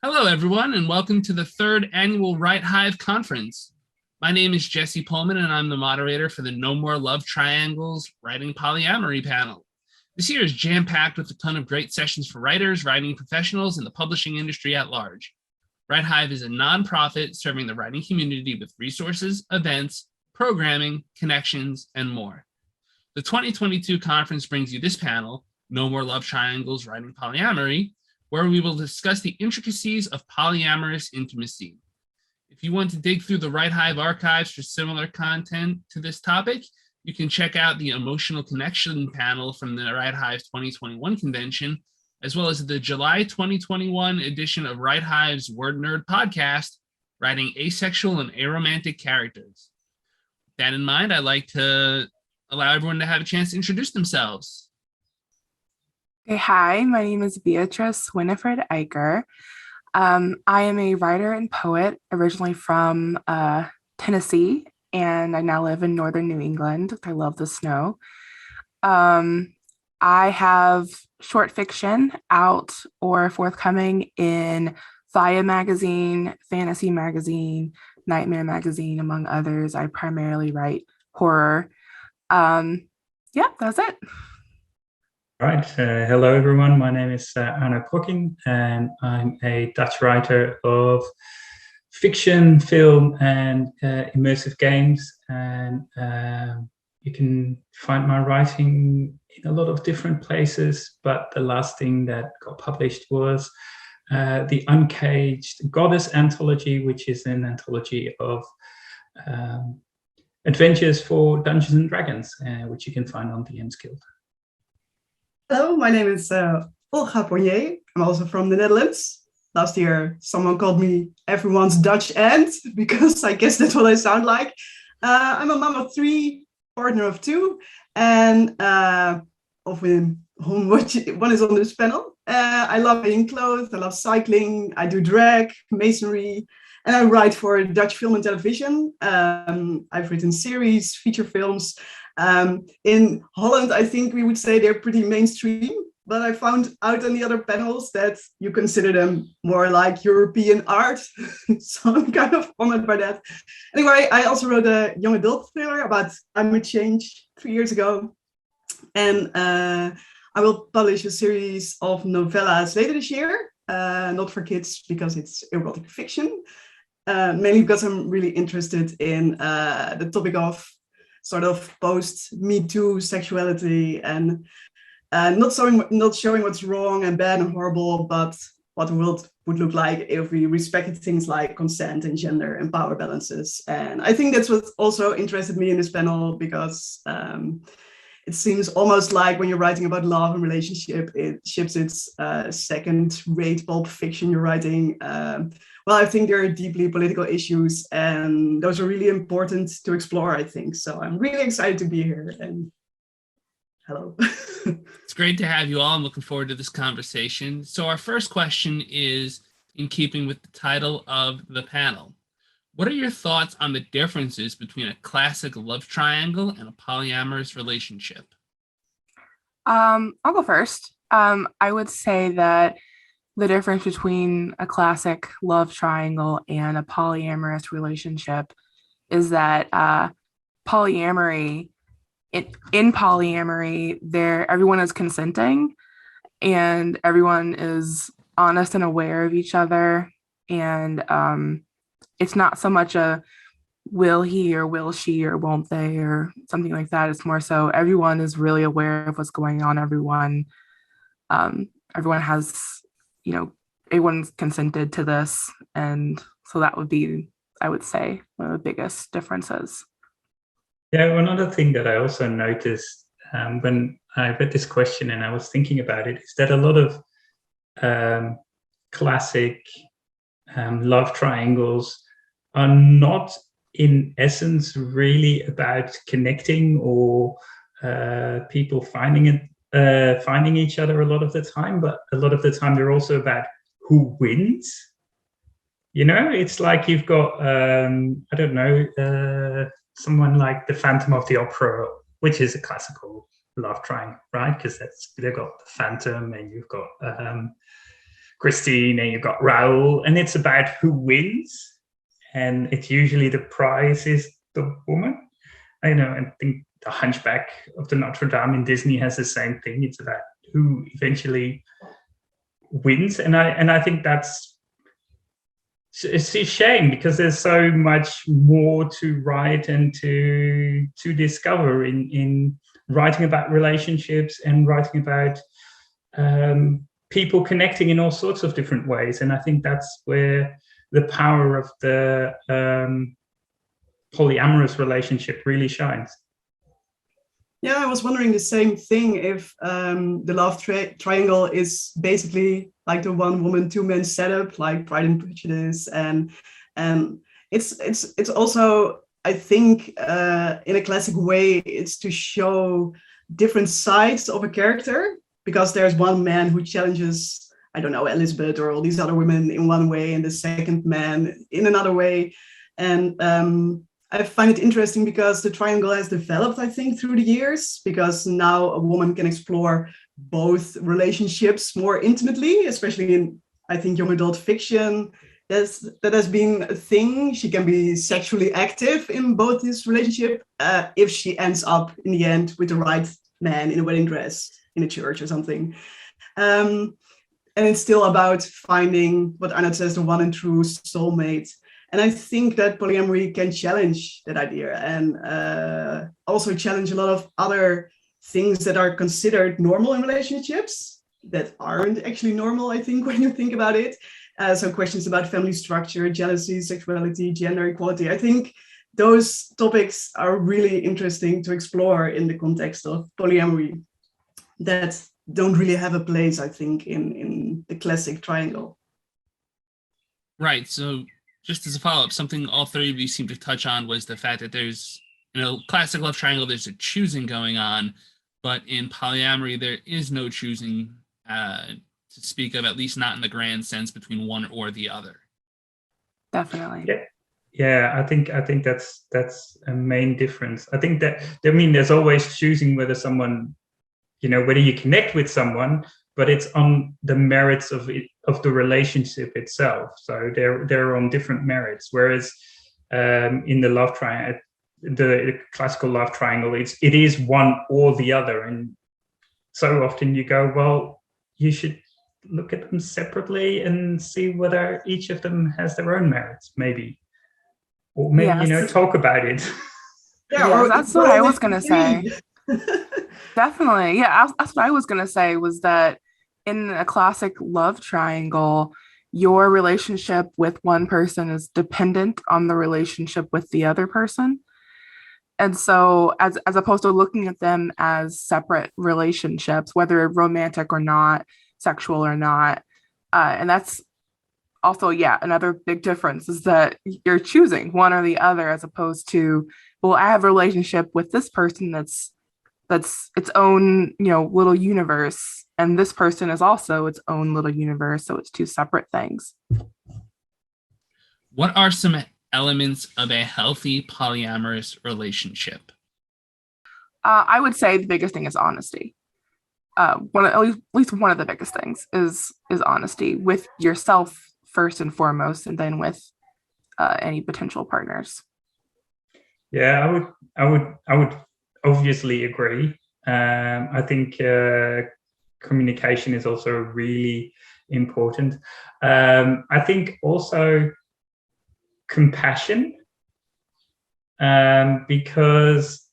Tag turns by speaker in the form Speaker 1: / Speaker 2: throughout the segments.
Speaker 1: Hello, everyone, and welcome to the third annual WriteHive conference. My name is Jesse Pohlman, and I'm the moderator for the No More Love Triangles Writing Polyamory panel. This year is jam-packed with a ton of great sessions for writers, writing professionals, and the publishing industry at large. WriteHive is a nonprofit serving the writing community with resources, events, programming, connections, and more. The 2022 conference brings you this panel, No More Love Triangles Writing Polyamory, where we will discuss the intricacies of polyamorous intimacy. If you want to dig through the WriteHive archives for similar content to this topic, you can check out the Emotional Connection panel from the WriteHive 2021 convention, as well as the July 2021 edition of WriteHive's Word Nerd podcast, Writing Asexual and Aromantic Characters. With that in mind, I'd like to allow everyone to have a chance to introduce themselves.
Speaker 2: Okay, hi, my name is Beatrice Iker. I am a writer and poet originally from Tennessee, and I now live in northern New England. I love the snow. I have short fiction out or forthcoming in Fire magazine, Fantasy magazine, Nightmare magazine, among others. I primarily write horror. Yeah, that's it.
Speaker 3: All right. Hello, everyone. My name is Arnout Brokking, and I'm a Dutch writer of fiction, film, and immersive games. And you can find my writing in a lot of different places, but the last thing that got published was the Uncaged Goddess Anthology, which is an anthology of adventures for Dungeons and Dragons, which you can find on DM's Guild.
Speaker 4: Hello, my name is Olga Ponjee. I'm also from the Netherlands. Last year, someone called me everyone's Dutch aunt, because I guess that's what I sound like. I'm a mom of 3, partner of 2, and of whom one is on this panel. I love being clothes, I love cycling, I do drag, masonry, and I write for Dutch film and television. I've written series, feature films. In Holland, I think we would say they're pretty mainstream, but I found out on the other panels that you consider them more like European art. So I'm kind of honored by that. Anyway, I also wrote a young adult thriller about climate change 3 years ago. And I will publish a series of novellas later this year, not for kids because it's erotic fiction, mainly because I'm really interested in the topic of sort of post-Me Too sexuality and not showing what's wrong and bad and horrible, but what the world would look like if we respected things like consent and gender and power balances. And I think that's what also interested me in this panel, because it seems almost like when you're writing about love and relationships, it's second-rate pulp fiction you're writing. Well, I think there are deeply political issues, and those are really important to explore, I think. So I'm really excited to be here, and hello.
Speaker 1: It's great to have you all. I'm looking forward to this conversation. So our first question is in keeping with the title of the panel. What are your thoughts on the differences between a classic love triangle and a polyamorous relationship?
Speaker 2: I'll go first. I would say that the difference between a classic love triangle and a polyamorous relationship is that polyamory, in polyamory, everyone is consenting and everyone is honest and aware of each other. And it's not so much a will he or will she or won't they or something like that. It's more so everyone is really aware of what's going on. Everyone has, everyone's consented to this. And so that would be, I would say, one of the biggest differences.
Speaker 3: Yeah, one other thing that I also noticed when I read this question and I was thinking about it is that a lot of classic love triangles are not in essence really about connecting or people finding each other a lot of the time, but a lot of the time they're also about who wins. It's like you've got someone like the Phantom of the Opera, which is a classical love triangle, right? Because they've got the Phantom and you've got Christine and you've got Raoul, and it's about who wins. And it's usually the prize is the woman. I know, I think the Hunchback of the Notre Dame in Disney has the same thing. It's about who eventually wins. And I think it's a shame because there's so much more to write and to discover in writing about relationships and writing about people connecting in all sorts of different ways. And I think that's where the power of the polyamorous relationship really shines.
Speaker 4: Yeah, I was wondering the same thing, if the love triangle is basically like the one woman, two men setup, like Pride and Prejudice, and it's also, I think, in a classic way, it's to show different sides of a character, because there's one man who challenges, I don't know, Elizabeth or all these other women in one way, and the second man in another way. And I find it interesting because the triangle has developed, I think, through the years, because now a woman can explore both relationships more intimately, especially in, I think, young adult fiction. That has been a thing. She can be sexually active in both this relationship if she ends up in the end with the right man in a wedding dress in a church or something. And it's still about finding what Arnout says, the one and true soulmate. And I think that polyamory can challenge that idea, and also challenge a lot of other things that are considered normal in relationships that aren't actually normal, I think, when you think about it. So questions about family structure, jealousy, sexuality, gender equality. I think those topics are really interesting to explore in the context of polyamory that don't really have a place, I think, in the classic triangle.
Speaker 1: Right. So just as a follow-up, something all three of you seem to touch on was the fact that there's, classic love triangle, there's a choosing going on, but in polyamory, there is no choosing to speak of, at least not in the grand sense, between one or the other.
Speaker 2: Definitely.
Speaker 3: Yeah, I think that's a main difference. I think that, there's always choosing whether someone, whether you connect with someone, but it's on the merits of the relationship itself. So they're on different merits. Whereas in the love triangle, the classical love triangle, it is one or the other. And so often you go, well, you should look at them separately and see whether each of them has their own merits, maybe. Or maybe,
Speaker 2: Yes.
Speaker 3: Talk about it.
Speaker 2: Yeah, that's what I was going to say. Definitely. Yeah, that's what I was going to say, was that in a classic love triangle, your relationship with one person is dependent on the relationship with the other person. And so as opposed to looking at them as separate relationships, whether romantic or not, sexual or not. And that's also, another big difference, is that you're choosing one or the other, as opposed to, well, I have a relationship with this person that's its own, little universe, and this person is also its own little universe. So it's two separate things.
Speaker 1: What are some elements of a healthy polyamorous relationship?
Speaker 2: I would say the biggest thing is honesty. At least one of the biggest things is honesty with yourself first and foremost, and then with any potential partners. Yeah,
Speaker 3: I would obviously agree. I think communication is also really important. I think also compassion, because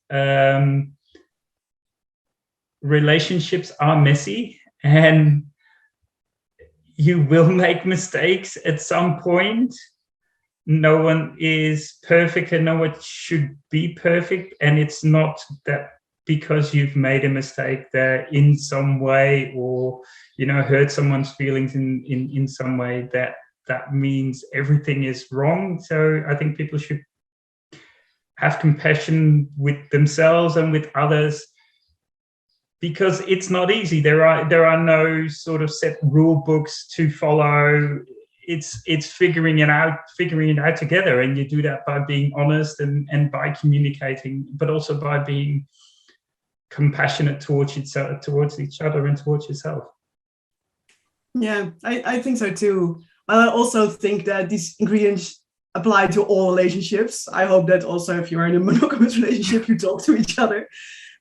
Speaker 3: relationships are messy and you will make mistakes at some point. No one is perfect and no one should be perfect. And it's not that because you've made a mistake that in some way, or, hurt someone's feelings in some way, that means everything is wrong. So I think people should have compassion with themselves and with others, because it's not easy. There are no sort of set rule books to follow. It's figuring it out together, and you do that by being honest and by communicating, but also by being compassionate towards each other and towards yourself.
Speaker 4: Yeah, I think so too. I also think that these ingredients apply to all relationships. I hope that also if you're in a monogamous relationship, you talk to each other.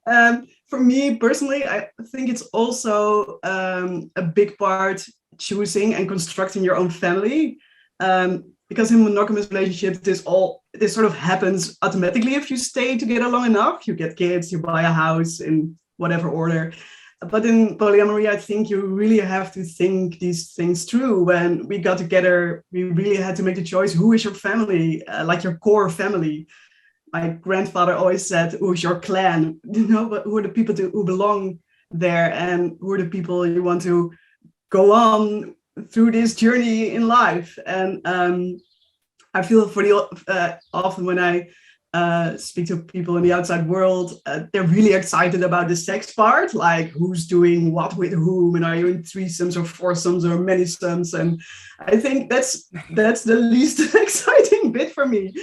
Speaker 4: For me personally, I think it's also a big part choosing and constructing your own family. Because in monogamous relationships, this sort of happens automatically if you stay together long enough. You get kids, you buy a house in whatever order. But in polyamory, I think you really have to think these things through. When we got together, we really had to make the choice: who is your family, like your core family? My grandfather always said, "Who's your clan?" But who are the people who belong there, and who are the people you want to go on through this journey in life? And I feel often when I speak to people in the outside world, they're really excited about the sex part, like who's doing what with whom, and are you in threesomes or foursomes or many sums? And I think that's the least exciting bit for me,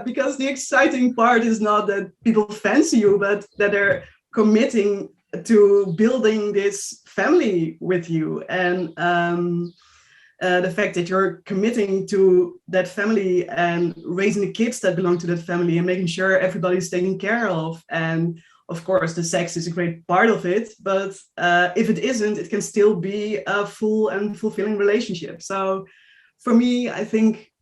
Speaker 4: because the exciting part is not that people fancy you, but that they're committing to building this family with you. And the fact that you're committing to that family and raising the kids that belong to that family and making sure everybody's taken care of. And of course, the sex is a great part of it, but if it isn't, it can still be a full and fulfilling relationship. So for me, I think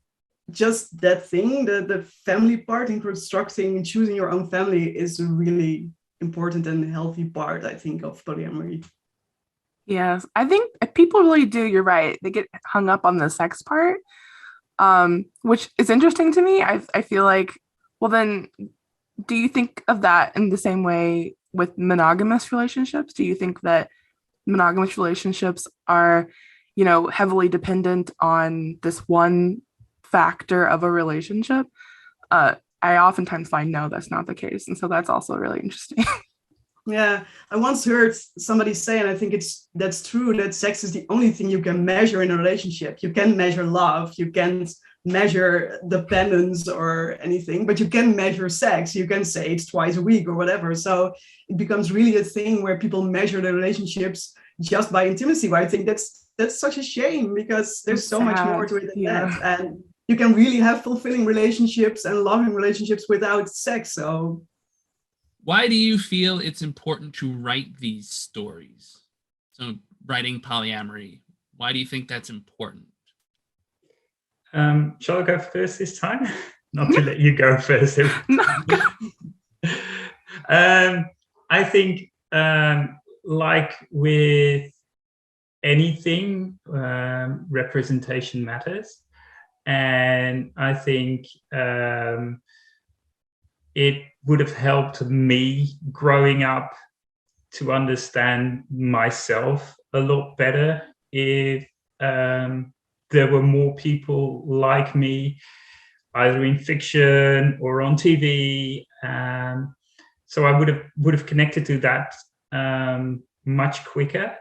Speaker 4: just that thing, the family part in constructing and choosing your own family is a really important and healthy part, I think, of polyamory.
Speaker 2: Yes, I think people really do. You're right. They get hung up on the sex part, which is interesting to me. I feel like, well, then, do you think of that in the same way with monogamous relationships? Do you think that monogamous relationships are, heavily dependent on this one factor of a relationship? I oftentimes find no, that's not the case, and so that's also really interesting.
Speaker 4: Yeah, I once heard somebody say, and I think that's true, that sex is the only thing you can measure in a relationship. You can't measure love, you can't measure dependence or anything, but you can measure sex. You can say it's twice a week or whatever. So it becomes really a thing where people measure their relationships just by intimacy. But I think that's such a shame, because there's so much more to it than that. And you can really have fulfilling relationships and loving relationships without sex. So
Speaker 1: why do you feel it's important to write these stories? So writing polyamory, why do you think that's important?
Speaker 3: Shall I go first this time? Not to let you go first. I think, like with anything, representation matters. And I think it would have helped me growing up to understand myself a lot better if there were more people like me, either in fiction or on TV. So I would have connected to that much quicker.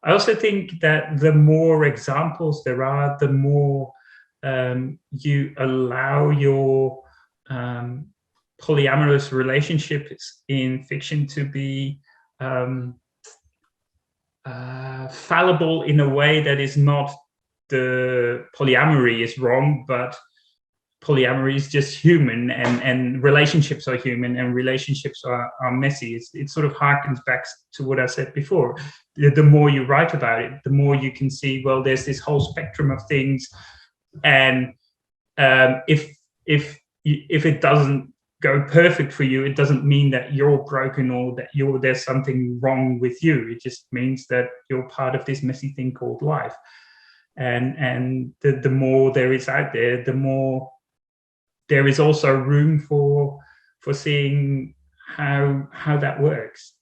Speaker 3: I also think that the more examples there are, the more you allow your polyamorous relationships in fiction to be fallible in a way that is not the polyamory is wrong, but polyamory is just human, and relationships are human, and relationships are messy. It sort of harkens back to what I said before. The more you write about it, the more you can see, well, there's this whole spectrum of things, and if it doesn't go perfect for you, it doesn't mean that you're broken or that there's something wrong with you. It just means that you're part of this messy thing called life. And the more there is out there, the more there is also room for seeing how that works.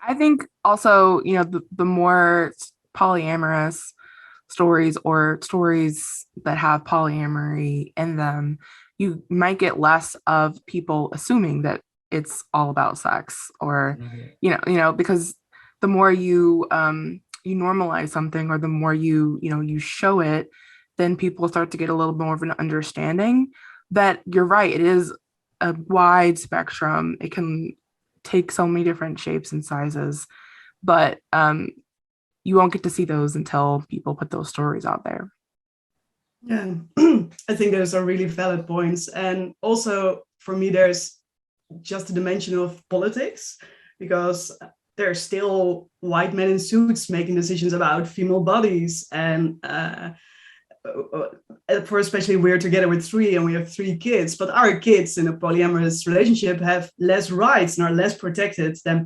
Speaker 2: I think also, the more polyamorous stories or stories that have polyamory in them, you might get less of people assuming that it's all about sex, or because the more you normalize something, or the more you show it, then people start to get a little more of an understanding that you're right, it is a wide spectrum. It can take so many different shapes and sizes, but you won't get to see those until people put those stories out there.
Speaker 4: Yeah, I think those are really valid points. And also for me, there's just a dimension of politics, because there are still white men in suits making decisions about female bodies. And for especially we're together with 3 and we have 3 kids, but our kids in a polyamorous relationship have less rights and are less protected than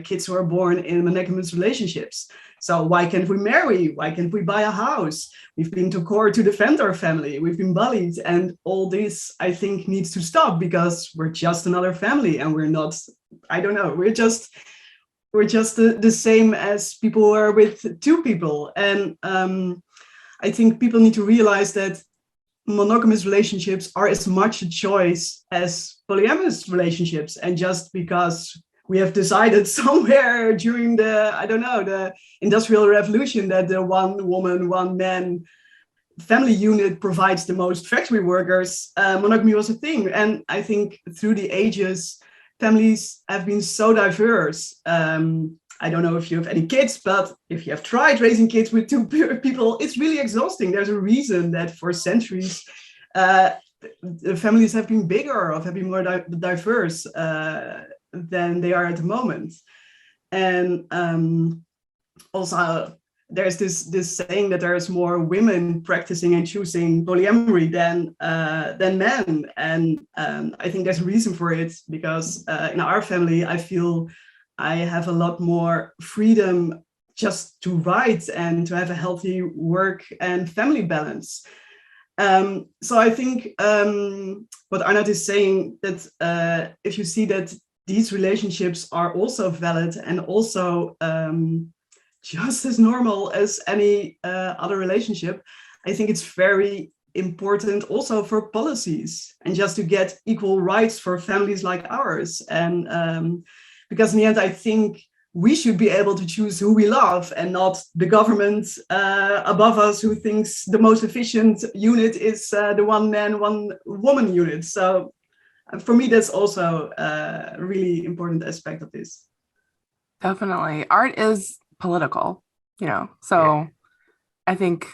Speaker 4: kids who are born in monogamous relationships. So why can't we marry? Why can't we buy a house? We've been to court to defend our family. We've been bullied, and all this, I think, needs to stop, because we're just another family, and we're not, I don't know, we're just the same as people who are with 2 people. And I think people need to realize that monogamous relationships are as much a choice as polyamorous relationships. And just because we have decided somewhere during the Industrial Revolution that the one woman, one man family unit provides the most factory workers, monogamy was a thing. And I think through the ages, families have been so diverse. I don't know if you have any kids, but if you have tried raising kids with 2 people, it's really exhausting. There's a reason that for centuries, the families have been bigger, or have been more diverse than they are at the moment. And also, there's this saying that there's more women practicing and choosing polyamory than men. And I think there's a reason for it, because in our family, I feel I have a lot more freedom just to write and to have a healthy work and family balance. So I think what Arnout is saying, that if you see that these relationships are also valid and also just as normal as any other relationship, I think it's very important also for policies, and just to get equal rights for families like ours. And because in the end, I think we should be able to choose who we love, and not the government above us who thinks the most efficient unit is the one man, one woman unit. So for me, that's also a really important aspect of this.
Speaker 2: Definitely. Art is political, so I think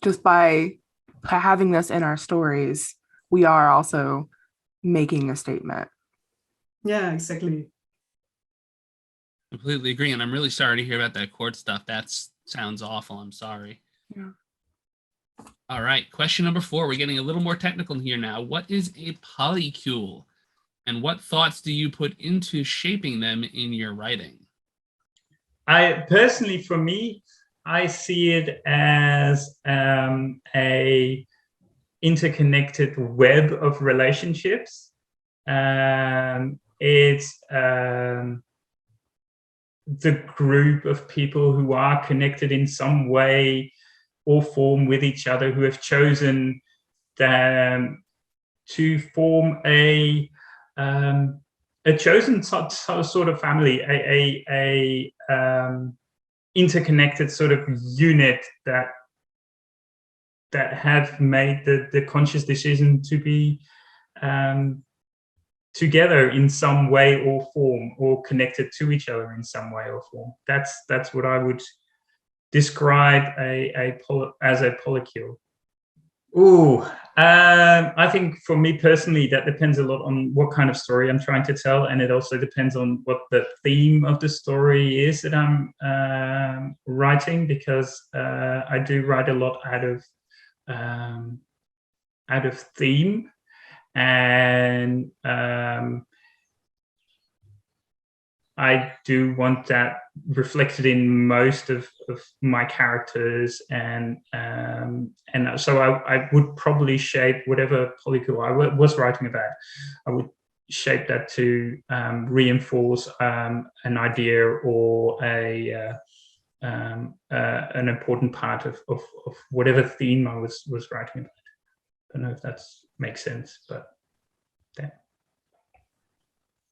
Speaker 2: just by having this in our stories, we are also making a statement.
Speaker 4: Yeah, exactly.
Speaker 1: Completely agree. And I'm really sorry to hear about that court stuff. That sounds awful. I'm sorry.
Speaker 2: Yeah.
Speaker 1: All right. Question number 4. We're getting a little more technical here now. What is a polycule? And what thoughts do you put into shaping them in your writing?
Speaker 3: I personally, for me, I see it as a interconnected web of relationships. It's the group of people who are connected in some way or form with each other, who have chosen to form a chosen sort of family, a interconnected sort of unit that have made the conscious decision to be together in some way or form, or connected to each other in some way or form. That's what I would describe as a polycule. I think for me personally, that depends a lot on what kind of story I'm trying to tell, and it also depends on what the theme of the story is that I'm writing, because I do write a lot out of theme, and I do want that reflected in most of my characters, and so I would probably shape whatever polycule I was writing about. I would shape that to reinforce an idea or an important part of whatever theme I was writing about. I don't know if that makes sense, but yeah.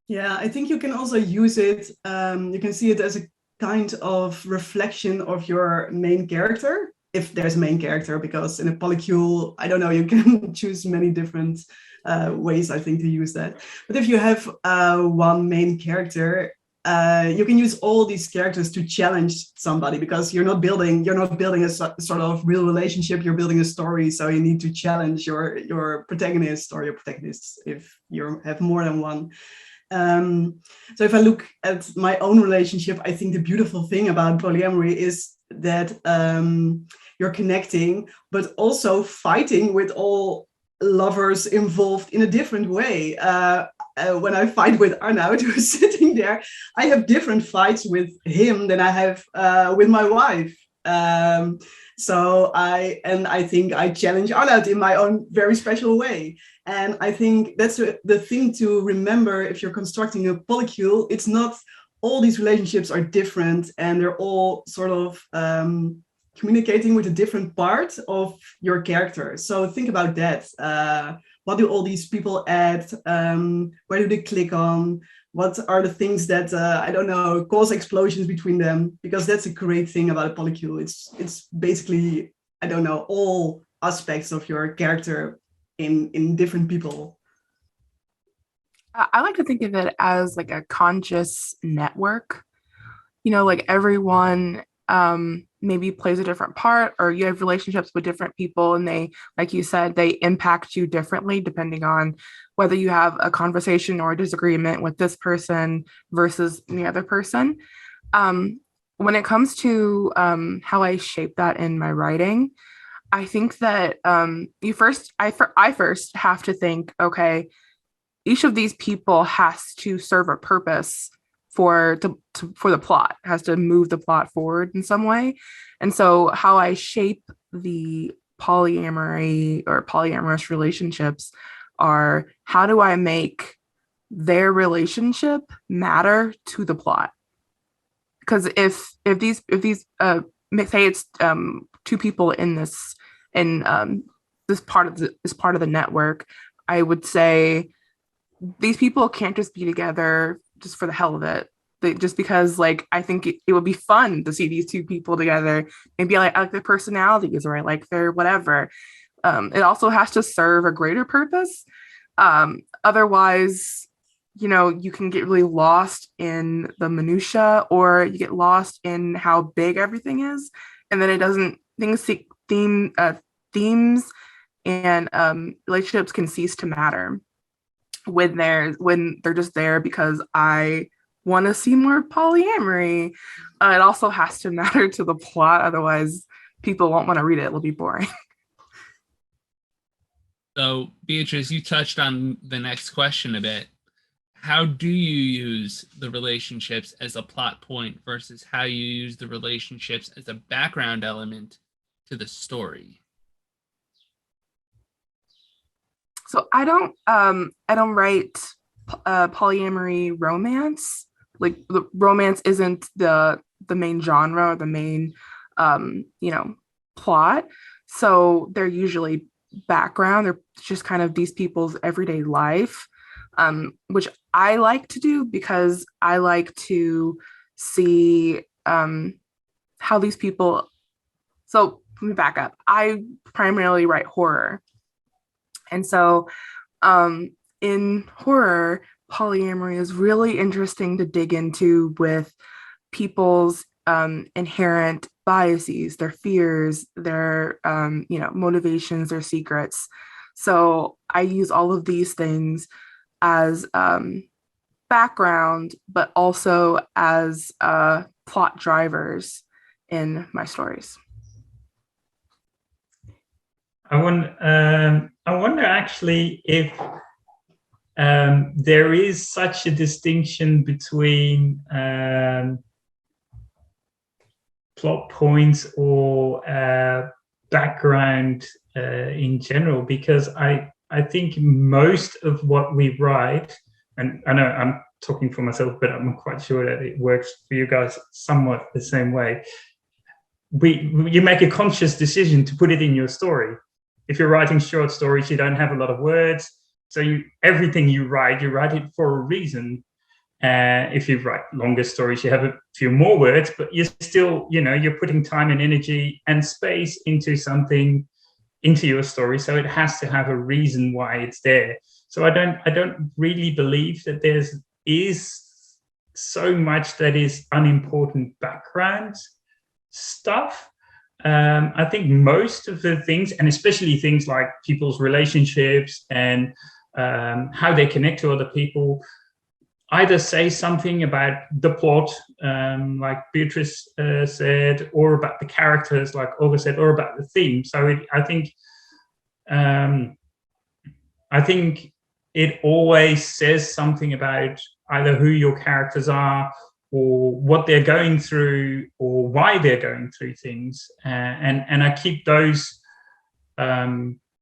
Speaker 4: Yeah, I think you can also use it, you can see it as a kind of reflection of your main character, if there's a main character, because in a polycule, I don't know, you can choose many different ways, I think, to use that. But if you have one main character, you can use all these characters to challenge somebody, because you're not building a sort of real relationship, you're building a story. So you need to challenge your protagonist or your protagonists if you have more than one. So if I look at my own relationship, I think the beautiful thing about polyamory is that you're connecting, but also fighting with all lovers involved in a different way. When I fight with Arnout, who's sitting there, I have different fights with him than I have with my wife. So I think I challenge Arnout in my own very special way. And I think that's the thing to remember if you're constructing a polycule. It's not all these relationships are different, and they're all sort of communicating with a different part of your character. So think about that. What do all these people add? Where do they click on? What are the things that, I don't know, cause explosions between them? Because that's a great thing about a polycule. It's basically, I don't know, all aspects of your character in different people.
Speaker 2: I like to think of it as like a conscious network. You know, like everyone maybe plays a different part, or you have relationships with different people, and they, like you said, they impact you differently depending on whether you have a conversation or a disagreement with this person versus the other person. When it comes to how I shape that in my writing, I think that I first have to think, okay, each of these people has to serve a purpose for the plot, has to move the plot forward in some way. And so how I shape the polyamory or polyamorous relationships are, how do I make their relationship matter to the plot? Because if these say it's two people in this part of the network, I would say these people can't just be together just for the hell of it. Just because, like, I think it would be fun to see these two people together. Maybe I like their personalities, or I like their whatever. It also has to serve a greater purpose. Otherwise, you know, you can get really lost in the minutia, or you get lost in how big everything is, and then it doesn't. Themes and relationships can cease to matter when they're just there because I want to see more polyamory. It also has to matter to the plot, otherwise people won't want to read it. It'll be boring.
Speaker 1: So, Beatrice, you touched on the next question a bit. How do you use the relationships as a plot point versus how you use the relationships as a background element to the story?
Speaker 2: So I don't write polyamory romance. Like, the romance isn't the main genre or the main plot. So they're usually background. They're just kind of these people's everyday life, which I like to do because I like to see how these people. So let me back up. I primarily write horror. And so in horror, polyamory is really interesting to dig into with people's inherent biases, their fears, their motivations, their secrets. So I use all of these things as background, but also as plot drivers in my stories.
Speaker 3: I wonder actually if there is such a distinction between plot points or background in general, because I think most of what we write, and I know I'm talking for myself, but I'm quite sure that it works for you guys somewhat the same way. You make a conscious decision to put it in your story. If you're writing short stories, you don't have a lot of words. So everything you write it for a reason. If you write longer stories, you have a few more words, but you're still, you're putting time and energy and space into something, into your story. So it has to have a reason why it's there. So I don't really believe that is so much that is unimportant background stuff. I think most of the things, and especially things like people's relationships and how they connect to other people, either say something about the plot, like Beatrice said, or about the characters, like Olga said, or about the theme. So I think it always says something about either who your characters are, or what they're going through, or why they're going through things. And I keep those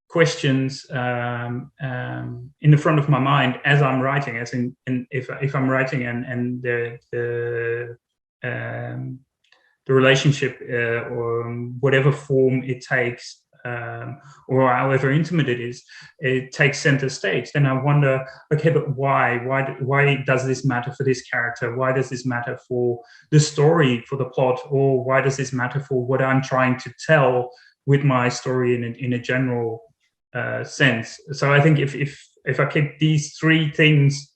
Speaker 3: questions in the front of my mind as I'm writing, as in if I'm writing and the relationship or whatever form it takes, or however intimate it is, it takes center stage. Then I wonder, okay, but why does this matter for this character? Why does this matter for the story, for the plot? Or why does this matter for what I'm trying to tell with my story in a general sense? So I think if I keep these three things,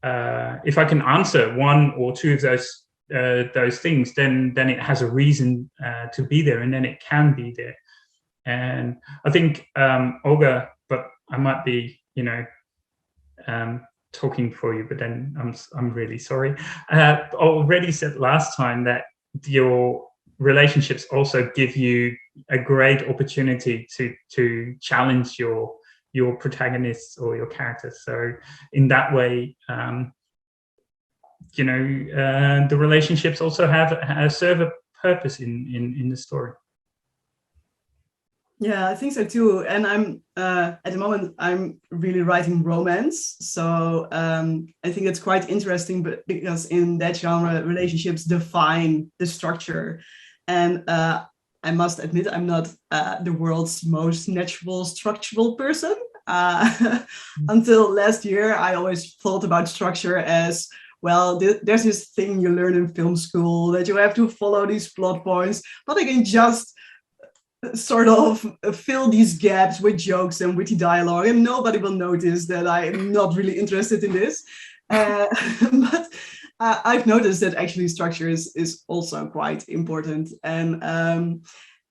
Speaker 3: if I can answer one or two of those things, then it has a reason to be there, and then it can be there. And I think Olga, but I might be, talking for you, but then I'm really sorry. Already said last time that your relationships also give you a great opportunity to challenge your protagonists or your characters. So in that way, the relationships also serve a purpose in the story.
Speaker 4: Yeah, I think so too. And I'm at the moment I'm really writing romance, so I think it's quite interesting. But because in that genre, relationships define the structure, and I must admit I'm not the world's most natural structural person. Until last year, I always thought about structure as, well, there's this thing you learn in film school that you have to follow these plot points, but I can just sort of fill these gaps with jokes and witty dialogue, and nobody will notice that I'm not really interested in this. But I've noticed that actually structure is also quite important.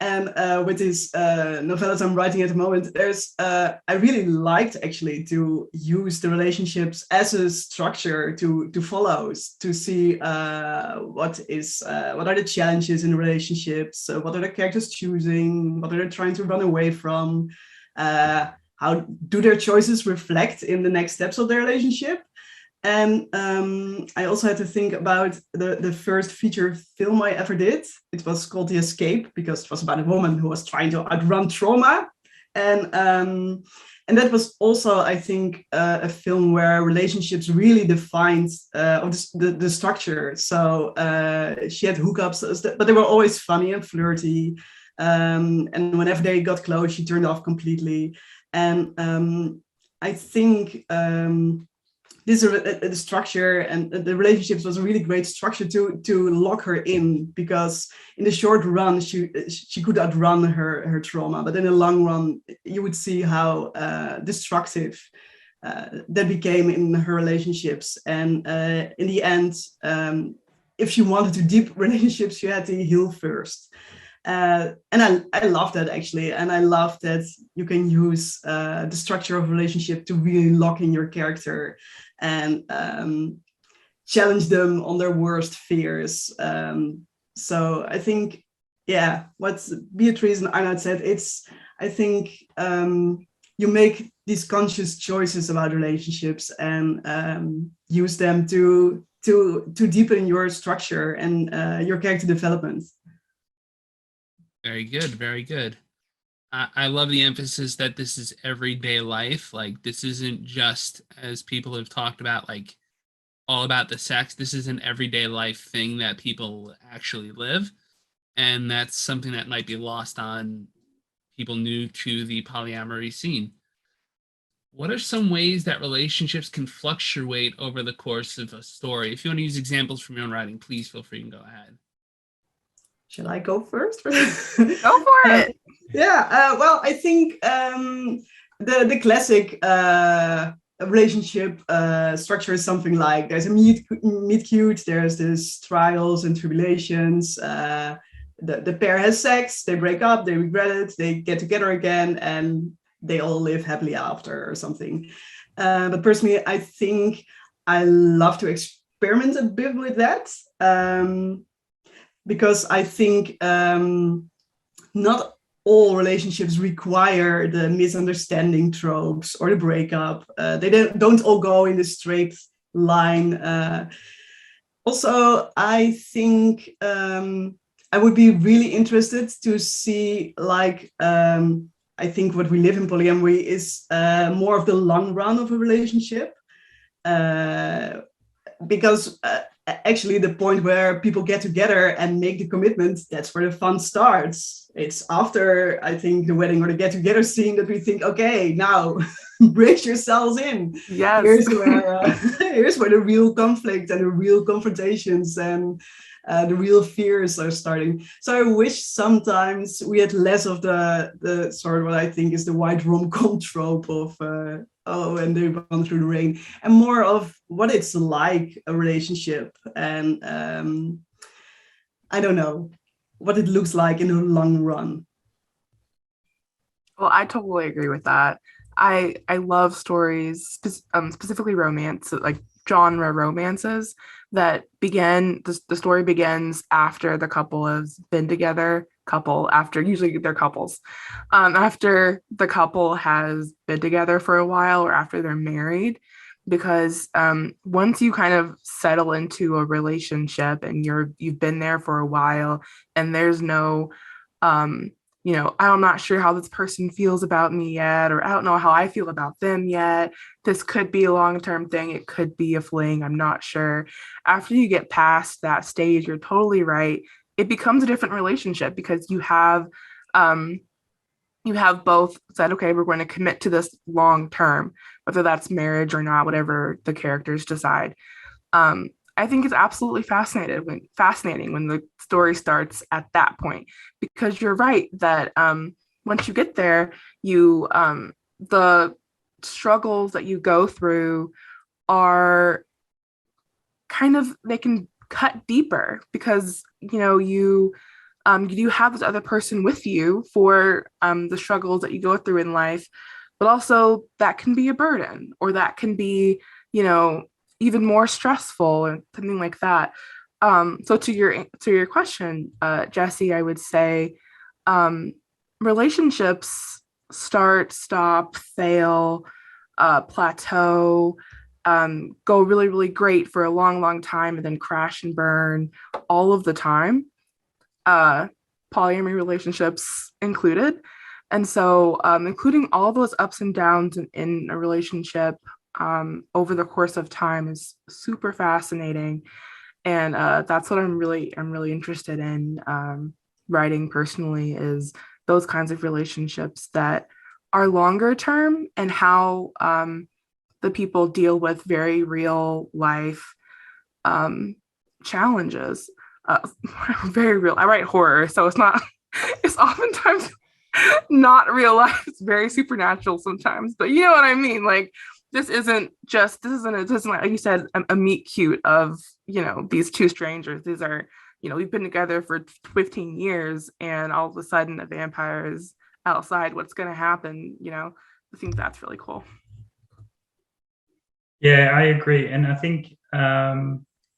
Speaker 4: And with these novellas I'm writing at the moment, I really liked actually to use the relationships as a structure to follow, to see what are the challenges in the relationships, what are the characters choosing, what are they trying to run away from, how do their choices reflect in the next steps of their relationship. And I also had to think about the first feature film I ever did. It was called The Escape, because it was about a woman who was trying to outrun trauma. And that was also, I think, a film where relationships really defined the structure. So she had hookups, but they were always funny and flirty. And whenever they got close, she turned off completely. And I think the structure and the relationships was a really great structure to lock her in, because in the short run she could outrun her trauma, but in the long run you would see how destructive that became in her relationships. And in the end, if she wanted to deep relationships, she had to heal first. And I love that actually, and I love that you can use the structure of a relationship to really lock in your character and challenge them on their worst fears. So I think, yeah, what Beatrice and Arnout said, I think you make these conscious choices about relationships and use them to deepen your structure and your character development.
Speaker 1: Very good, very good. I love the emphasis that this is everyday life. Like, this isn't just, as people have talked about, like all about the sex. This is an everyday life thing that people actually live. And that's something that might be lost on people new to the polyamory scene. What are some ways that relationships can fluctuate over the course of a story? If you want to use examples from your own writing, please feel free and go ahead.
Speaker 4: Shall I go first?
Speaker 2: Go for it.
Speaker 4: Yeah, well, I think the classic a relationship structure is something like there's a meet cute, there's this trials and tribulations. The pair has sex, they break up, they regret it, they get together again, and they all live happily after or something. But personally, I think I love to experiment a bit with that, because I think not all relationships require the misunderstanding tropes or the breakup. They don't all go in a straight line. Also, I think I would be really interested to see, like, I think what we live in polyamory is more of the long run of a relationship. Because actually the point where people get together and make the commitment, that's where the fun starts. It's after, I think, the wedding or the get together scene that we think, okay, now brace yourselves in.
Speaker 2: Yes.
Speaker 4: Here's where the real conflict and the real confrontations and the real fears are starting. So I wish sometimes we had less of the sort of what I think is the white rom-com trope of and they run through the rain, and more of what it's like a relationship, and I don't know what it looks like in the long run.
Speaker 2: Well, I totally agree with that. I love stories, specifically romance, like genre romances that begin, the story begins after the couple has been together, after, usually they're couples, after the couple has been together for a while or after they're married, because once you kind of settle into a relationship and you've been there for a while and there's no I'm not sure how this person feels about me yet, or I don't know how I feel about them yet. This could be a long-term thing. It could be a fling. I'm not sure. After you get past that stage, you're totally right. It becomes a different relationship because you have both said, okay, we're going to commit to this long-term, whether that's marriage or not, whatever the characters decide. I think it's absolutely fascinating when the story starts at that point, because you're right that once you get there, the struggles that you go through are they can cut deeper, because you do have this other person with you for the struggles that you go through in life, but also that can be a burden, or that can be even more stressful or something like that. So to your question, Jesse, I would say relationships start, stop, fail, plateau, go really, really great for a long, long time, and then crash and burn all of the time, polyamory relationships included. And so including all those ups and downs in a relationship over the course of time is super fascinating, and that's what I'm really interested in writing personally, is those kinds of relationships that are longer term, and how the people deal with very real life challenges. Very real. I write horror, so it's oftentimes not real life. It's very supernatural sometimes, but you know what I mean. Like, this isn't like you said, a meet cute of these two strangers. These are we've been together for 15 years, and all of a sudden a vampire is outside. What's going to happen? I think that's really cool.
Speaker 3: Yeah, I agree, and I think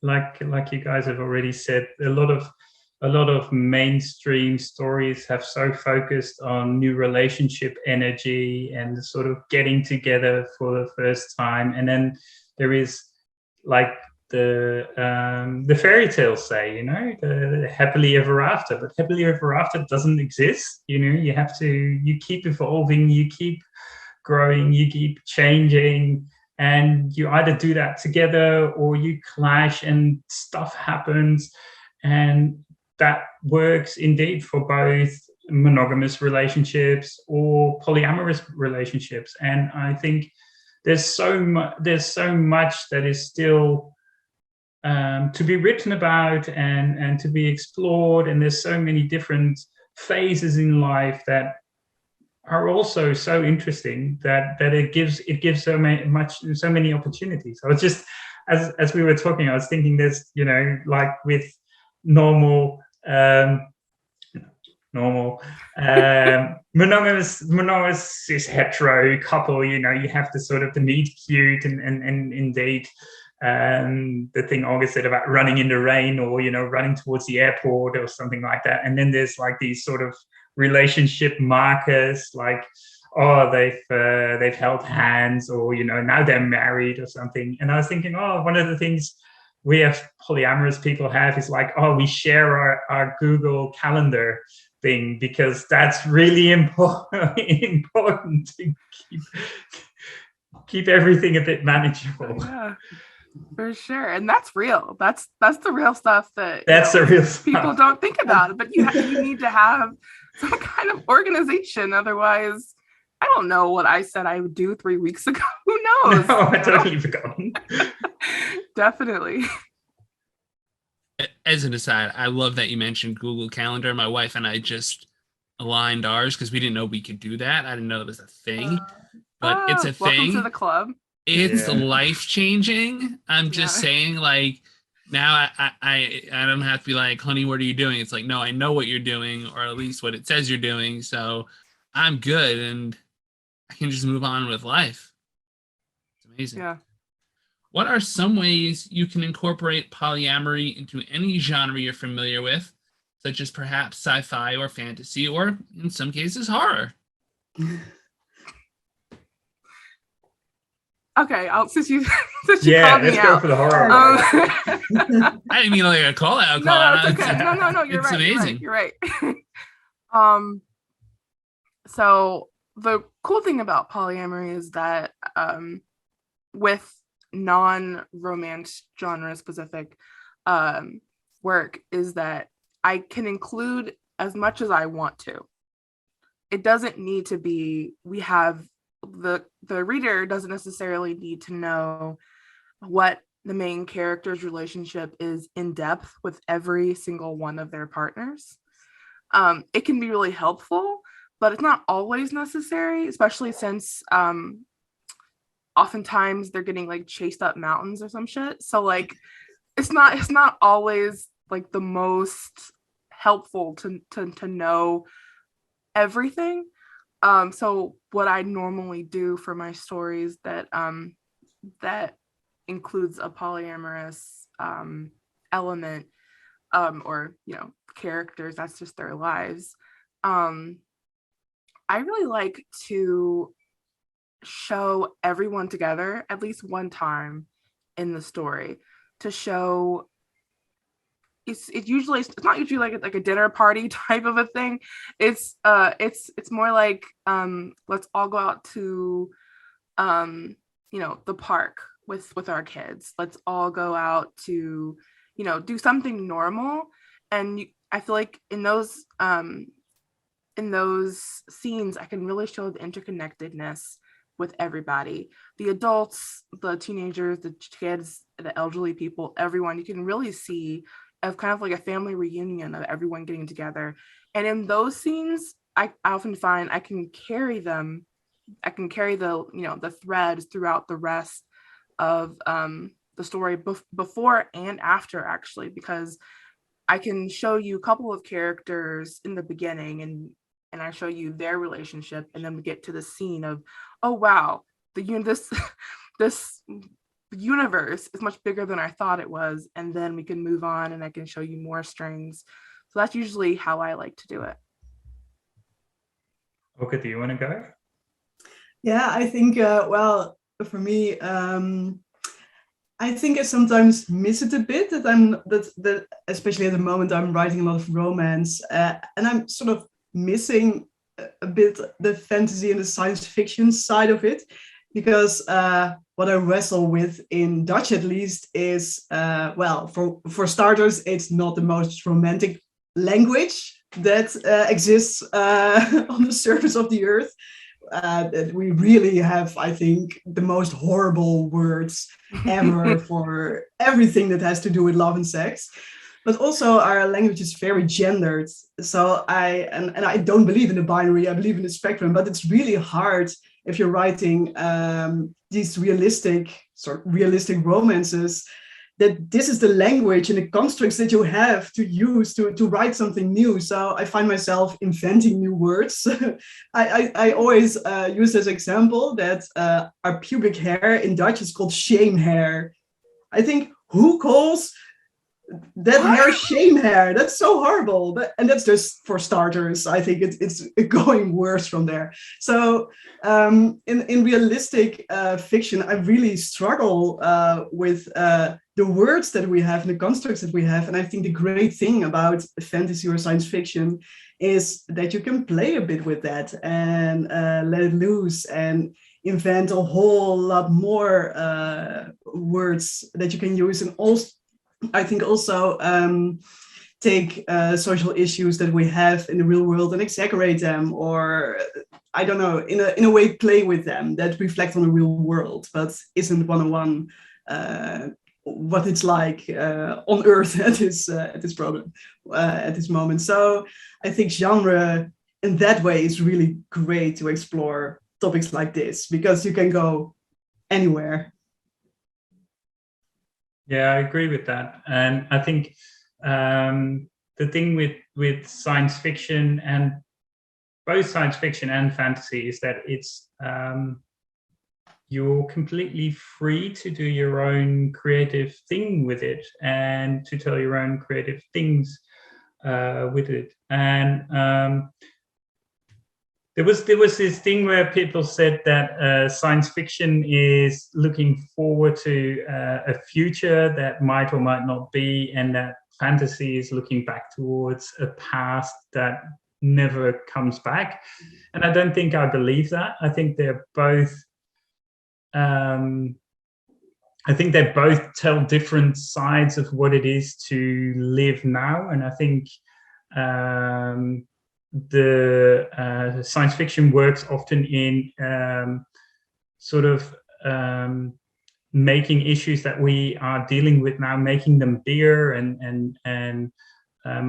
Speaker 3: like you guys have already said, a lot of mainstream stories have so focused on new relationship energy and sort of getting together for the first time, and then there is like the fairy tales say, the happily ever after, but happily ever after doesn't exist. You keep evolving, you keep growing, you keep changing, and you either do that together or you clash and stuff happens. And that works indeed for both monogamous relationships or polyamorous relationships. And I think there's so much that is still to be written about and to be explored. And there's so many different phases in life that are also so interesting that it gives so many opportunities. I was just, as we were talking, I was thinking there's, like with normal monogamous is hetero couple, you have to sort of the meet cute and indeed the thing Olga said about running in the rain or running towards the airport or something like that. And then there's like these sort of relationship markers, like, oh, they've held hands, or now they're married or something. And I was thinking, oh, one of the things we have polyamorous people have is like, oh, we share our Google Calendar thing, because that's really important to keep everything a bit manageable.
Speaker 2: Yeah, for sure. And that's real. That's the real stuff that
Speaker 3: the real stuff
Speaker 2: people don't think about. But you need to have some kind of organization. Otherwise, I don't know what I said I would do 3 weeks ago. Who knows?
Speaker 3: No, I totally forgotten.
Speaker 2: Definitely.
Speaker 1: As an aside, I love that you mentioned Google Calendar. My wife and I just aligned ours because we didn't know we could do that. I didn't know it was a thing, but it's a thing.
Speaker 2: Welcome to the club.
Speaker 1: It's life-changing. I'm just saying, like, now I don't have to be like, honey, what are you doing? It's like, no, I know what you're doing, or at least what it says you're doing. So I'm good, and I can just move on with life. It's amazing.
Speaker 2: Yeah.
Speaker 1: What are some ways you can incorporate polyamory into any genre you're familiar with, such as perhaps sci-fi or fantasy, or in some cases, horror?
Speaker 2: Okay, since you called me
Speaker 3: let's
Speaker 2: out.
Speaker 3: go for the horror.
Speaker 1: I didn't mean like a call out.
Speaker 2: No, it's okay. No, you're
Speaker 1: it's
Speaker 2: right.
Speaker 1: Amazing.
Speaker 2: You're right. So the cool thing about polyamory is that with non-romance genre specific work is that I can include as much as I want to. It doesn't need to be, the reader doesn't necessarily need to know what the main character's relationship is in depth with every single one of their partners. It can be really helpful, but it's not always necessary, especially since oftentimes they're getting like chased up mountains or some shit. So like it's not always like the most helpful to know everything. So what I normally do for my stories that includes a polyamorous element or characters, that's just their lives. I really like to show everyone together at least one time in the story to show it's not usually like a dinner party type of a thing. It's more like let's all go out to the park with our kids. Let's all go out to do something normal. And I feel like in those scenes I can really show the interconnectedness with everybody, the adults, the teenagers, the kids, the elderly people, everyone. You can really see of kind of like a family reunion of everyone getting together. And in those scenes, I often find I can carry the threads throughout the rest of the story before and after, actually, because I can show you a couple of characters in the beginning and I show you their relationship, and then we get to the scene of, oh wow, this universe is much bigger than I thought it was, and then we can move on and I can show you more strings. So that's usually how I like to do it.
Speaker 3: Okay, do you want to go?
Speaker 4: Yeah, I think for me, I think I sometimes miss it a bit that especially at the moment I'm writing a lot of romance, and I'm sort of missing a bit the fantasy and the science fiction side of it, because what I wrestle with in Dutch at least is for starters, it's not the most romantic language that exists on the surface of the earth. That we really have, I think, the most horrible words ever for everything that has to do with love and sex. But also our language is very gendered. So I don't believe in the binary, I believe in the spectrum, but it's really hard if you're writing these realistic romances, that this is the language and the constructs that you have to use to write something new. So I find myself inventing new words. I always use this example that our pubic hair in Dutch is called shame hair. I think, who calls that hair shame hair? That's so horrible. And that's just for starters. I think it's going worse from there. So in realistic fiction, I really struggle with the words that we have and the constructs that we have. And I think the great thing about fantasy or science fiction is that you can play a bit with that and let it loose and invent a whole lot more words that you can use. And also, I think also take social issues that we have in the real world and exaggerate them, or I don't know, in a way play with them that reflect on the real world, but isn't one-on-one what it's like on Earth at this moment. So I think genre in that way is really great to explore topics like this, because you can go anywhere.
Speaker 3: Yeah, I agree with that. And I think the thing with science fiction, and both science fiction and fantasy, is that it's you're completely free to do your own creative thing with it and to tell your own creative things with it. And there was this thing where people said that science fiction is looking forward to a future that might or might not be, and that fantasy is looking back towards a past that never comes back. And I don't think I believe that. I think they're both tell different sides of what it is to live now. And I think the science fiction works often in sort of making issues that we are dealing with now, making them bigger and how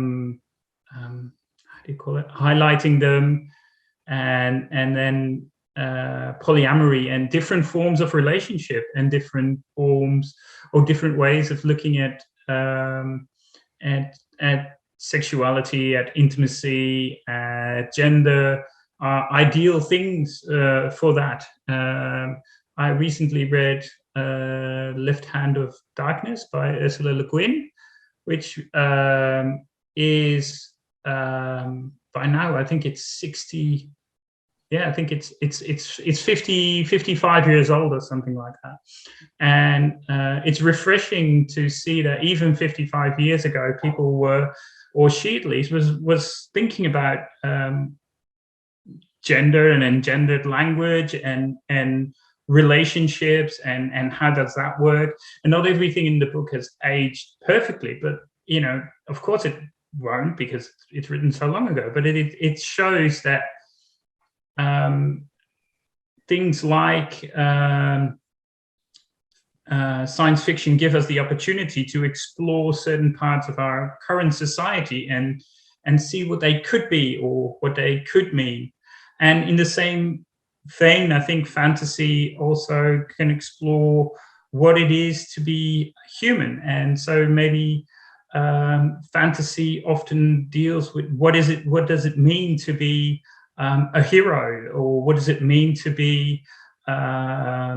Speaker 3: do you call it, highlighting them, and then polyamory and different forms of relationship and different forms or different ways of looking at sexuality, at intimacy, at gender, are ideal things for that. I recently read Left Hand of Darkness by Ursula Le Guin, which is by now, I think it's 60. Yeah, I think it's 55 years old or something like that. And it's refreshing to see that even 55 years ago, people were, or she at least was thinking about gender and engendered language and relationships and how does that work. And not everything in the book has aged perfectly, but you know, of course it won't, because it's written so long ago. But it shows that things like science fiction give us the opportunity to explore certain parts of our current society and see what they could be or what they could mean. And in the same vein, I think fantasy also can explore what it is to be human. And so maybe fantasy often deals with what does it mean to be a hero, or what does it mean to be a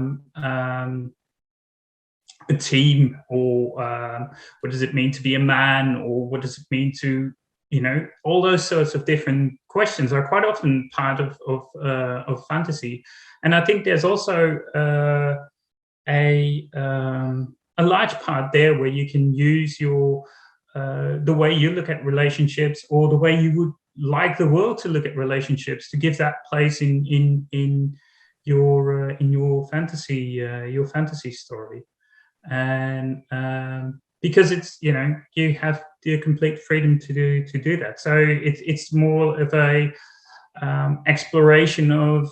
Speaker 3: team, or what does it mean to be a man, or what does it mean to, you know, all those sorts of different questions are quite often part of fantasy. And I think there's also a large part there where you can use your the way you look at relationships, or the way you would like the world to look at relationships, to give that place in your fantasy story. And because it's, you know, you have the complete freedom to do that. So it's more of a exploration of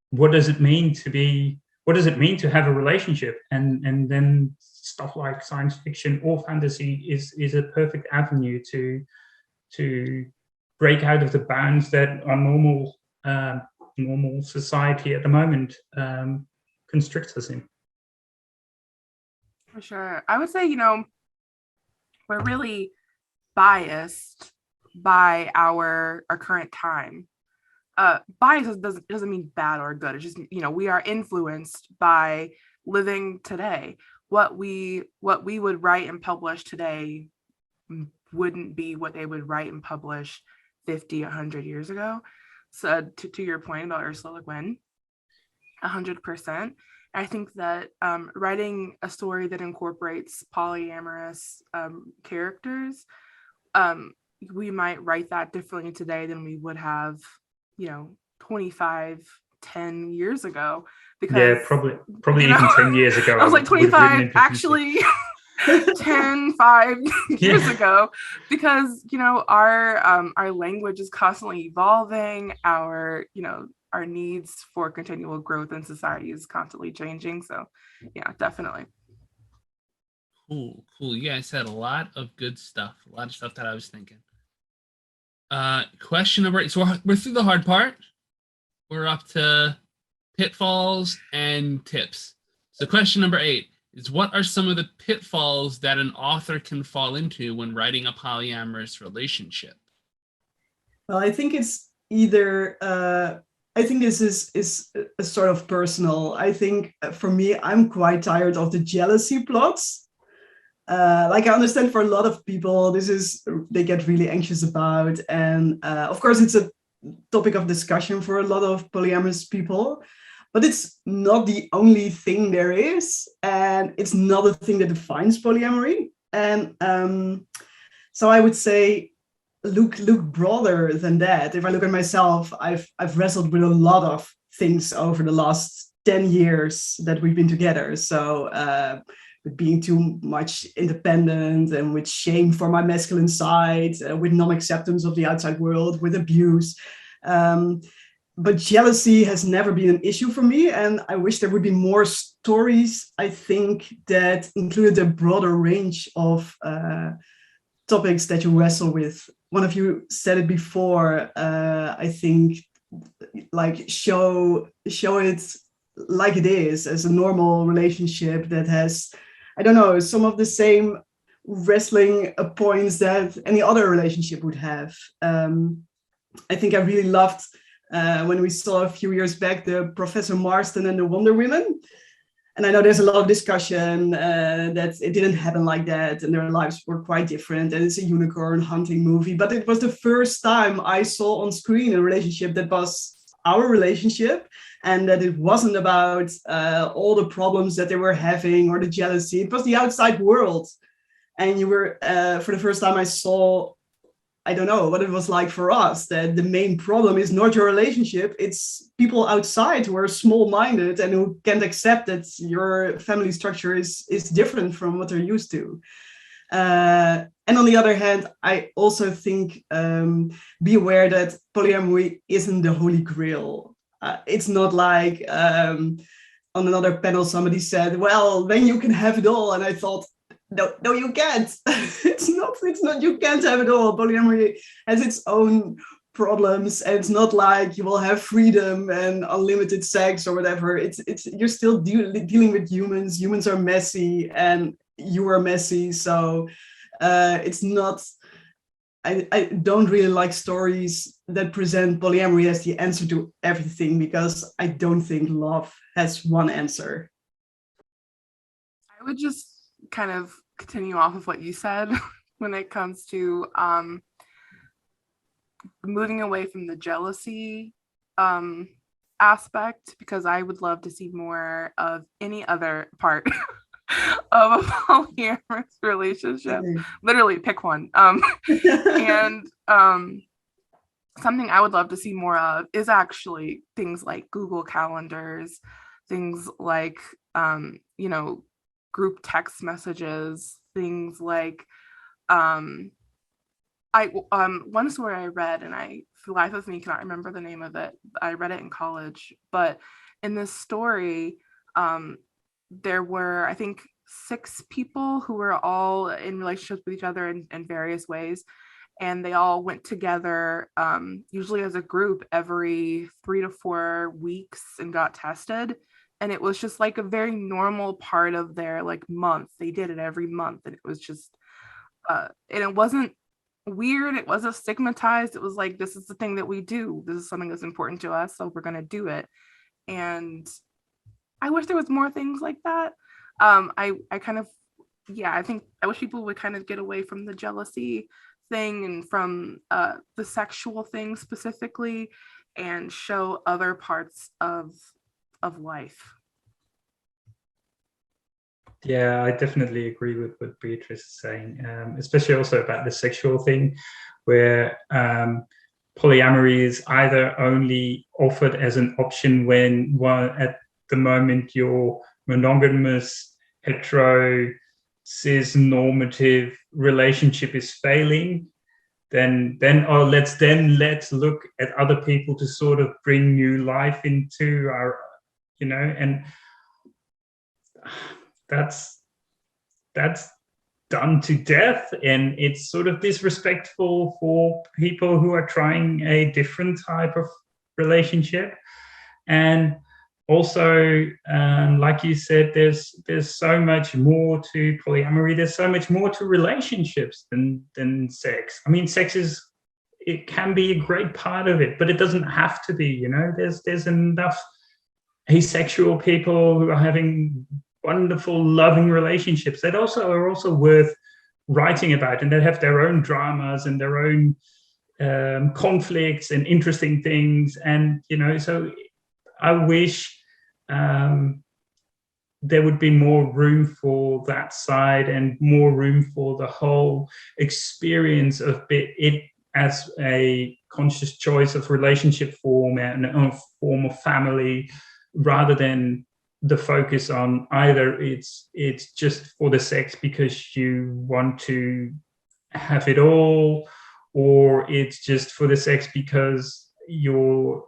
Speaker 3: what does it mean to be what does it mean to have a relationship? And then stuff like science fiction or fantasy is a perfect avenue to break out of the bounds that our normal society at the moment constricts us in.
Speaker 2: For sure. I would say, we're really biased by our current time. Bias doesn't mean bad or good. It's just, we are influenced by living today. What we would write and publish today wouldn't be what they would write and publish 50, 100 years ago. So to your point about Ursula Le Guin, 100%. I think that writing a story that incorporates polyamorous characters, we might write that differently today than we would have, 10 years ago. Because
Speaker 3: probably even 10 years ago.
Speaker 2: I was like 25, actually 5 years ago, because our language is constantly evolving. Our needs for continual growth in society is constantly changing. So yeah, definitely.
Speaker 1: Cool. You guys said a lot of good stuff, a lot of stuff that I was thinking. Question number 8. So we're through the hard part. We're up to pitfalls and tips. So question number 8 is, what are some of the pitfalls that an author can fall into when writing a polyamorous relationship?
Speaker 4: Well, I think it's either, I think this is a sort of personal. I think for me, I'm quite tired of the jealousy plots. I understand for a lot of people, they get really anxious about. And of course, it's a topic of discussion for a lot of polyamorous people. But it's not the only thing there is, and it's not a thing that defines polyamory. And so I would say, look broader than that. If I look at myself, I've wrestled with a lot of things over the last 10 years that we've been together. So with being too much independent, and with shame for my masculine side, with non-acceptance of the outside world, with abuse. But jealousy has never been an issue for me, and I wish there would be more stories, I think, that included a broader range of topics that you wrestle with. One of you said it before, I think, show it like it is, as a normal relationship that has, I don't know, some of the same wrestling points that any other relationship would have. I think I really loved when we saw a few years back the Professor Marston and the Wonder Women. And I know there's a lot of discussion that it didn't happen like that, and their lives were quite different, and it's a unicorn hunting movie. But it was the first time I saw on screen a relationship that was our relationship, and that it wasn't about all the problems that they were having or the jealousy. It was the outside world. And you were, for the first time I saw, I don't know what it was like for us, that the main problem is not your relationship. It's people outside who are small-minded and who can't accept that your family structure is different from what they're used to. And on the other hand, I also think be aware that polyamory isn't the holy grail. It's not like on another panel somebody said, well, then you can have it all. And I thought, no, you can't. It's not, you can't have it all. Polyamory has its own problems, and it's not like you will have freedom and unlimited sex or whatever. It's you're still dealing with humans. Humans are messy, and you are messy. So it's not, I don't really like stories that present polyamory as the answer to everything, because I don't think love has one answer.
Speaker 2: I would just kind of continue off of what you said when it comes to moving away from the jealousy aspect, because I would love to see more of any other part of a polyamorous relationship. Literally pick one. And something I would love to see more of is actually things like Google Calendars, things like group text messages, things like one story I read, and I, for the life of me, cannot remember the name of it. I read it in college, but in this story, there were, I think, 6 people who were all in relationships with each other in various ways. And they all went together, usually as a group, every 3 to 4 weeks and got tested. And it was just like a very normal part of their like month. They did it every month. And it was just, and it wasn't weird. It wasn't stigmatized. It was like, this is the thing that we do. This is something that's important to us. So we're going to do it. And I wish there was more things like that. I kind of, yeah, I think I wish people would kind of get away from the jealousy thing and from the sexual thing specifically, and show other parts of life.
Speaker 3: Yeah, I definitely agree with what Beatrice is saying, especially also about the sexual thing, where polyamory is either only offered as an option when at the moment your monogamous, hetero, cis normative relationship is failing, then let's look at other people to sort of bring new life into our, and that's done to death, and it's sort of disrespectful for people who are trying a different type of relationship. And also, like you said, there's so much more to polyamory. There's so much more to relationships than sex. I mean, it can be a great part of it, but it doesn't have to be. There's enough asexual people who are having wonderful, loving relationships that are also worth writing about, and that have their own dramas and their own conflicts and interesting things. And so I wish there would be more room for that side and more room for the whole experience of it as a conscious choice of relationship form and a form of family, rather than the focus on either it's just for the sex because you want to have it all, or it's just for the sex because your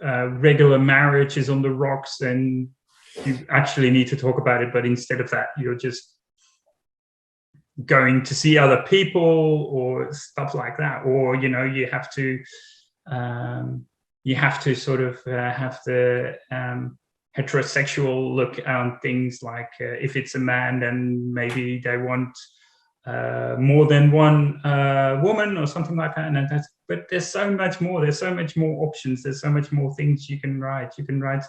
Speaker 3: regular marriage is on the rocks and you actually need to talk about it, but instead of that you're just going to see other people or stuff like that. Or you have to sort of have the heterosexual look on things, like if it's a man, then maybe they want more than one woman or something like that. And but there's so much more. There's so much more options. There's so much more things you can write. You can write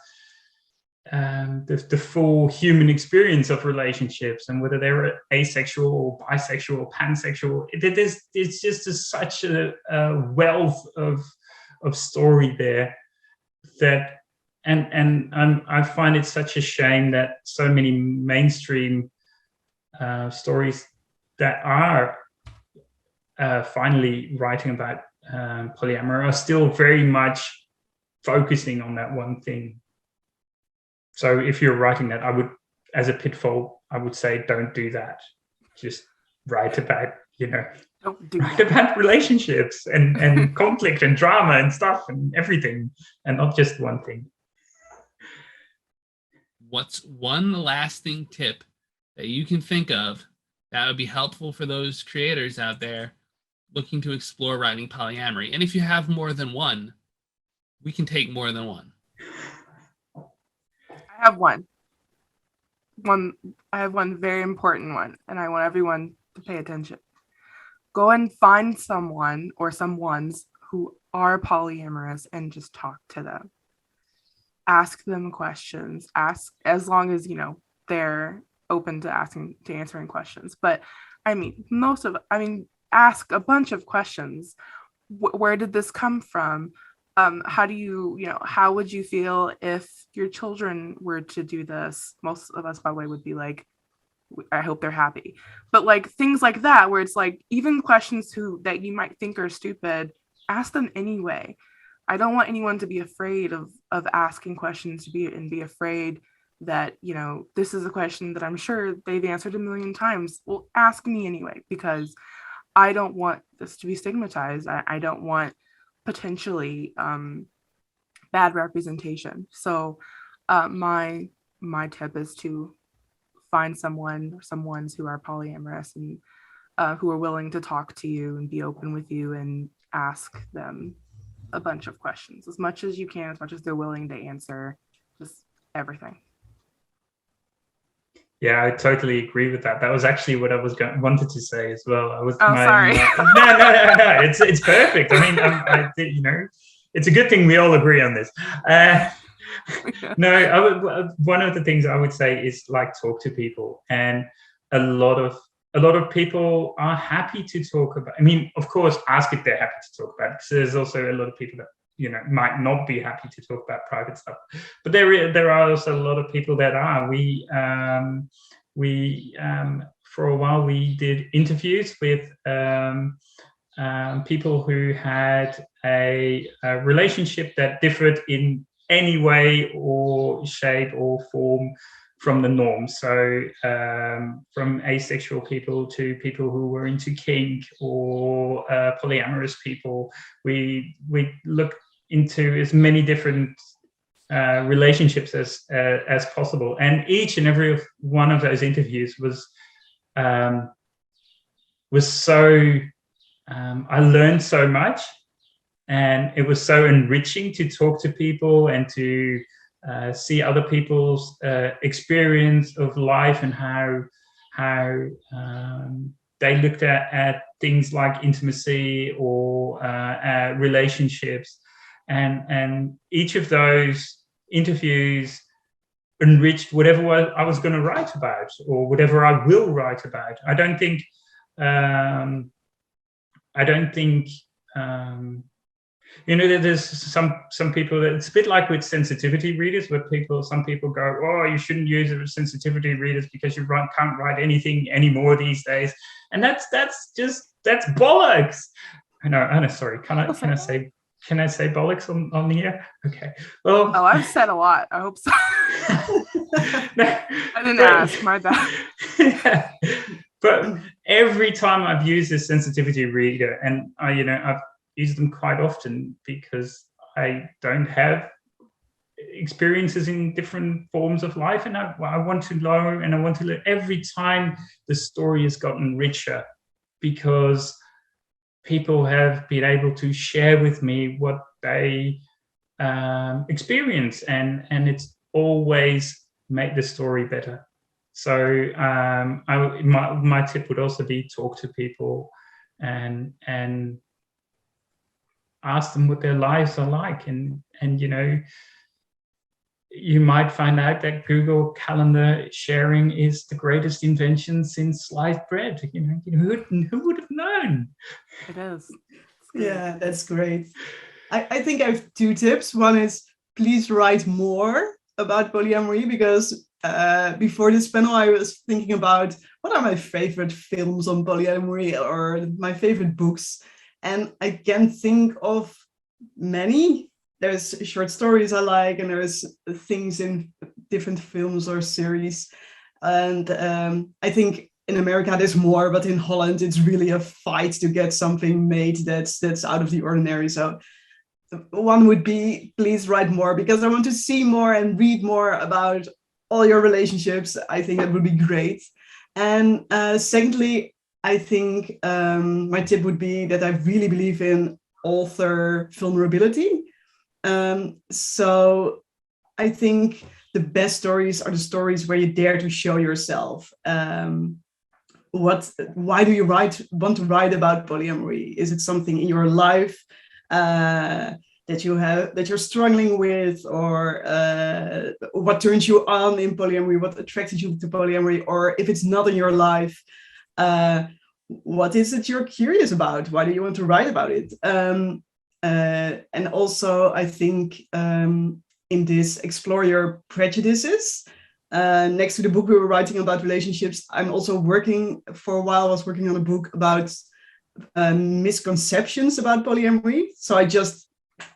Speaker 3: the full human experience of relationships, and whether they're asexual or bisexual or pansexual. It's just such a wealth of story there that. And I find it such a shame that so many mainstream stories that are finally writing about polyamory are still very much focusing on that one thing. So if you're writing that, I would, as a pitfall, I would say don't do that. Just write about, about relationships and conflict and drama and stuff and everything, and not just one thing.
Speaker 1: What's one lasting tip that you can think of that would be helpful for those creators out there looking to explore writing polyamory? And if you have more than one, we can take more than one.
Speaker 2: I have one. I have one very important one, and I want everyone to pay attention. Go and find someone or someones who are polyamorous and just talk to them. Ask them questions. Ask, as long as they're open to answering questions. But ask a bunch of questions. Where did this come from? How do how would you feel if your children were to do this? Most of us, by the way, would be like, I hope they're happy. But like things like that, where it's like, even questions that you might think are stupid, ask them anyway. I don't want anyone to be afraid of asking questions, to be afraid that, this is a question that I'm sure they've answered a million times. Well, ask me anyway, because I don't want this to be stigmatized. I don't want potentially bad representation. So my my tip is to find someone or someones who are polyamorous and who are willing to talk to you and be open with you and ask them a bunch of questions, as much as you can, as much as they're willing to answer, just everything.
Speaker 3: Yeah, I totally agree with that. That was actually what I was wanted to say as well.
Speaker 2: Sorry.
Speaker 3: No. It's perfect. I mean, it's a good thing we all agree on this. One of the things I would say is like talk to people, and a lot of people are happy to talk about. I mean, of course, ask if they're happy to talk about it, because there's also a lot of people that might not be happy to talk about private stuff, but there are also a lot of people that are. We for a while we did interviews with people who had a relationship that differed in any way or shape or form from the norm. So from asexual people to people who were into kink or polyamorous people, we looked into as many different relationships as possible, and each and every one of those interviews was so I learned so much, and it was so enriching to talk to people and to see other people's experience of life and how they looked at things like intimacy or relationships. And each of those interviews enriched whatever I was going to write about, or whatever I will write about. I don't think there's some people that it's a bit like with sensitivity readers, where some people go, oh, you shouldn't use sensitivity readers because you can't write anything anymore these days, and that's bollocks. I know. Sorry, can I say bollocks on the air? Okay. Well,
Speaker 2: I've said a lot. I hope so. I didn't ask. My bad.
Speaker 3: Yeah. But every time I've used this sensitivity reader, and I've used them quite often because I don't have experiences in different forms of life, and I want to know, and I want to learn. Every time the story has gotten richer, because people have been able to share with me what they experience, and it's always made the story better. So my tip would also be talk to people and ask them what their lives are like, and you might find out that Google Calendar sharing is the greatest invention since sliced bread. Who would have known?
Speaker 2: It is.
Speaker 4: Yeah, that's great. I think I have two tips. One is, please write more about polyamory, because before this panel I was thinking about what are my favorite films on polyamory or my favorite books, and I can't think of many. There's short stories I like, and there's things in different films or series, and I think in America there's more, but in Holland it's really a fight to get something made that's out of the ordinary. So one would be, please write more, because I want to see more and read more about all your relationships. I think that would be great. And secondly, I think my tip would be that I really believe in author vulnerability. So I think the best stories are the stories where you dare to show yourself. Why do you want to write about polyamory? Is it something in your life that you're struggling with, or what turns you on in polyamory? What attracted you to polyamory? Or if it's not in your life, what is it you're curious about? Why do you want to write about it? And also, I think in this, explore your prejudices. Next to the book we were writing about relationships, I'm also working on a book about misconceptions about polyamory. So I just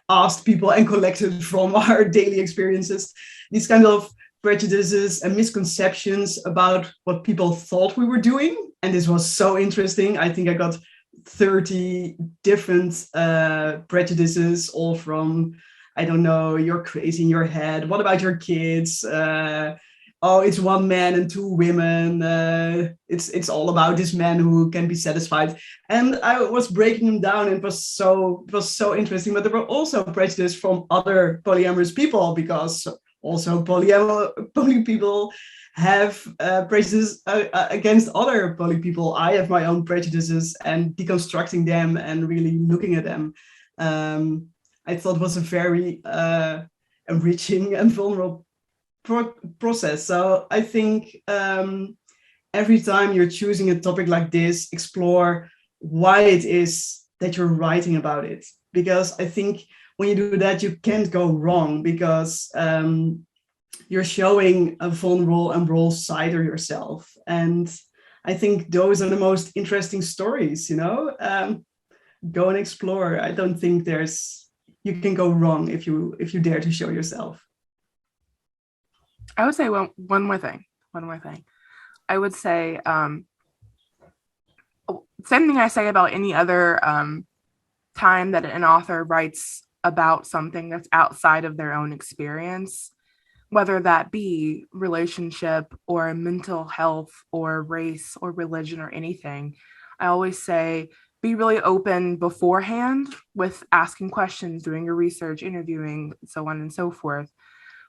Speaker 4: asked people and collected from our daily experiences these kind of prejudices and misconceptions about what people thought we were doing. And this was so interesting. I think I got 30 different prejudices, all from, I don't know, you're crazy in your head. What about your kids? oh, it's one man and two women. It's all about this man who can be satisfied. And I was breaking them down, and it was so interesting. But there were also prejudice from other polyamorous people, because also poly people have prejudice against other poly people. I have my own prejudices, and deconstructing them and really looking at them, I thought was a very enriching and vulnerable process. So I think every time you're choosing a topic like this, explore why it is that you're writing about it. Because I think when you do that, you can't go wrong, because you're showing a vulnerable and raw side of yourself. And I think those are the most interesting stories, you know? Go and explore. I don't think you can go wrong if you dare to show yourself.
Speaker 2: I would say one more thing. I would say same thing I say about any other time that an author writes about something that's outside of their own experience, whether that be relationship or mental health or race or religion or anything. I always say, be really open beforehand with asking questions, doing your research, interviewing, so on and so forth.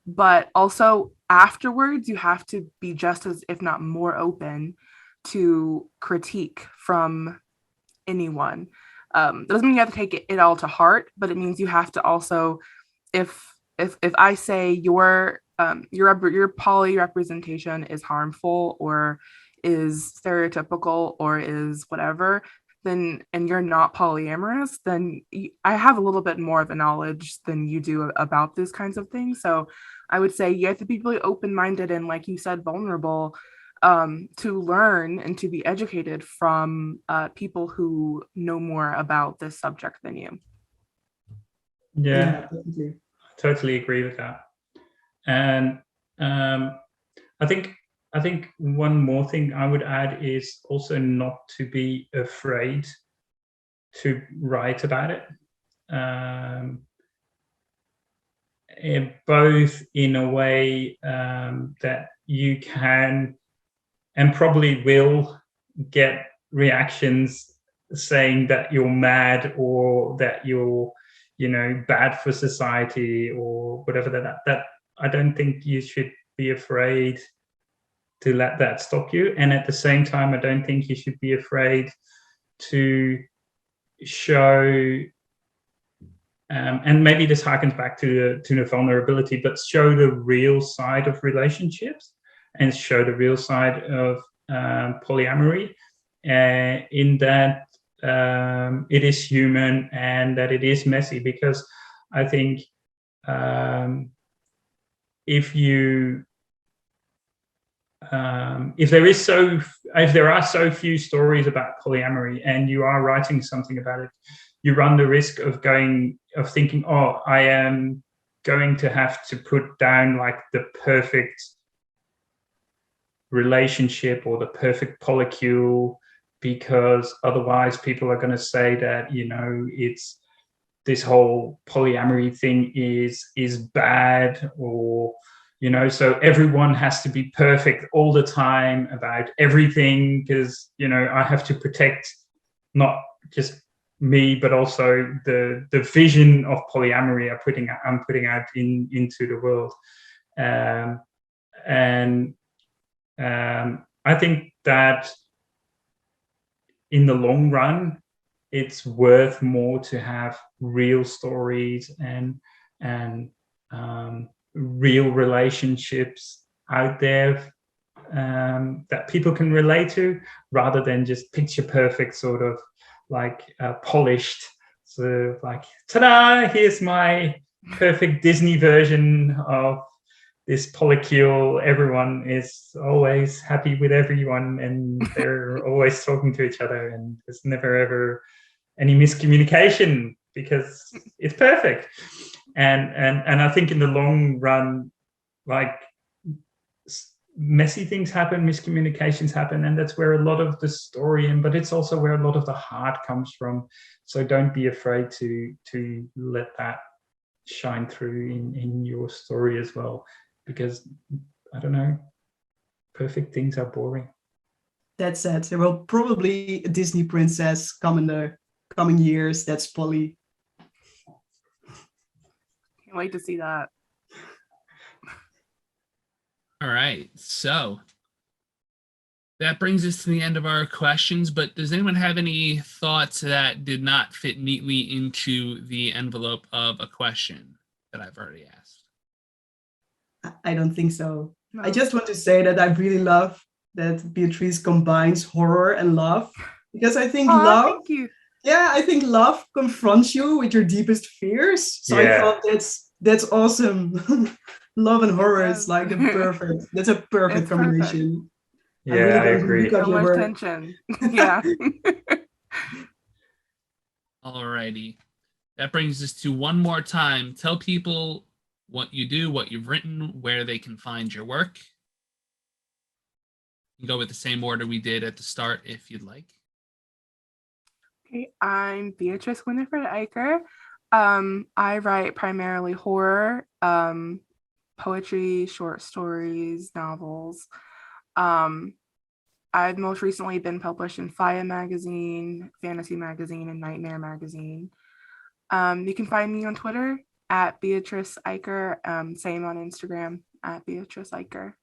Speaker 2: But also afterwards, you have to be just as, if not more open to critique from anyone. That doesn't mean you have to take it all to heart, but it means you have to also, if I say your poly representation is harmful or is stereotypical or is whatever, then, and you're not polyamorous, then I have a little bit more of a knowledge than you do about these kinds of things. So I would say you have to be really open-minded and, like you said, vulnerable to learn and to be educated from people who know more about this subject than you.
Speaker 3: Yeah,
Speaker 4: Definitely.
Speaker 3: I totally agree with that. And I think one more thing I would add is also not to be afraid to write about it. Both in a way that you can and probably will get reactions saying that you're mad or that you're, bad for society or whatever. That I don't think you should be afraid to let that stop you. And at the same time, I don't think you should be afraid to show, and maybe this harkens back to the vulnerability, but show the real side of relationships and show the real side of polyamory, in that it is human and that it is messy. Because I think if there are so few stories about polyamory and you are writing something about it, you run the risk of thinking, oh, I am going to have to put down like the perfect relationship or the perfect polycule, because otherwise people are going to say that, it's this whole polyamory thing is bad, or so everyone has to be perfect all the time about everything, because I have to protect not just me but also the vision of polyamory I'm putting out into the world. I think that in the long run it's worth more to have real stories and real relationships out there that people can relate to, rather than just picture perfect sort of like polished sort of like, ta-da, here's my perfect Disney version of this polycule. Everyone is always happy with everyone and they're always talking to each other and there's never ever any miscommunication because it's perfect. And I think in the long run, like, messy things happen, miscommunications happen, and that's where a lot of the story but it's also where a lot of the heart comes from. So don't be afraid to let that shine through in your story as well, because I don't know, perfect things are boring.
Speaker 4: That said, there will probably a Disney princess come in the coming years. That's Polly.
Speaker 2: Can't wait to see that.
Speaker 1: All right, so that brings us to the end of our questions, but does anyone have any thoughts that did not fit neatly into the envelope of a question that I've already asked?
Speaker 4: I don't think so.
Speaker 2: No.
Speaker 4: I just want to say that I really love that Beatrice combines horror and love, because I think
Speaker 2: Thank you.
Speaker 4: I think love confronts you with your deepest fears. So I thought that's awesome. Love and horror is like that's a perfect combination.
Speaker 3: Yeah, I agree.
Speaker 2: So much tension. Yeah.
Speaker 1: Alrighty. That brings us to one more time. Tell people what you do, what you've written, where they can find your work. You can go with the same order we did at the start if you'd like.
Speaker 2: Okay, I'm Beatrice Iker. I write primarily horror, poetry, short stories, novels. I've most recently been published in Fire magazine, Fantasy magazine, and Nightmare magazine. You can find me on Twitter at Beatrice Iker, same on Instagram at Beatrice Iker.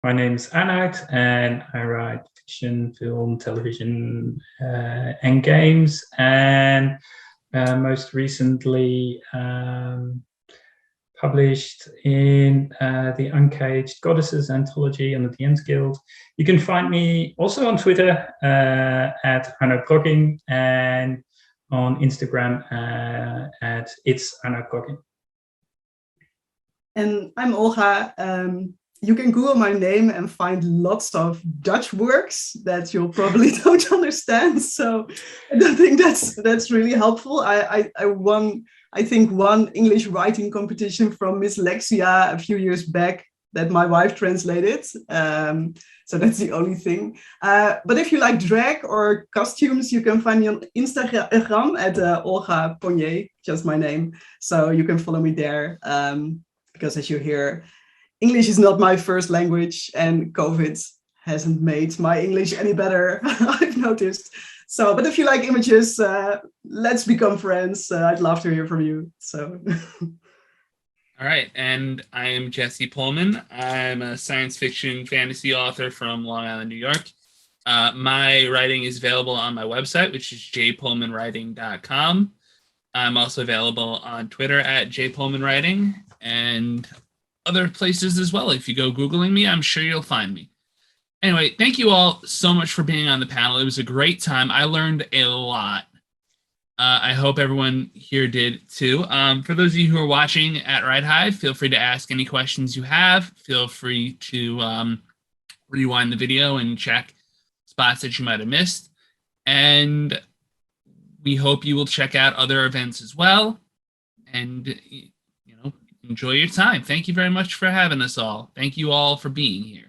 Speaker 3: My name is Arnout, and I write fiction, film, television, and games. And most recently published in the Uncaged Goddesses anthology under the Ents Guild. You can find me also on Twitter at Arnout Brokking, and on Instagram at It's Arnout Brokking.
Speaker 4: And I'm Olga. You can Google my name and find lots of Dutch works that you'll probably don't understand. So I don't think that's really helpful. I won, I think, one English writing competition from Miss Lexia a few years back that my wife translated. So that's the only thing. But if you like drag or costumes, you can find me on Instagram at Olga Ponjee, just my name. So you can follow me there. Because as you hear, English is not my first language, and COVID hasn't made my English any better, I've noticed. So, but if you like images, let's become friends. I'd love to hear from you. So.
Speaker 1: All right, and I am Jesse Pohlman. I'm a science fiction fantasy author from Long Island, New York. My writing is available on my website, which is jpohlmanwriting.com. I'm also available on Twitter at jpohlmanwriting and other places as well. If you go Googling me, I'm sure you'll find me. Anyway, thank you all so much for being on the panel. It was a great time. I learned a lot. I hope everyone here did too. For those of you who are watching at WriteHive, feel free to ask any questions you have. Feel free to rewind the video and check spots that you might have missed. And we hope you will check out other events as well. And enjoy your time. Thank you very much for having us all. Thank you all for being here.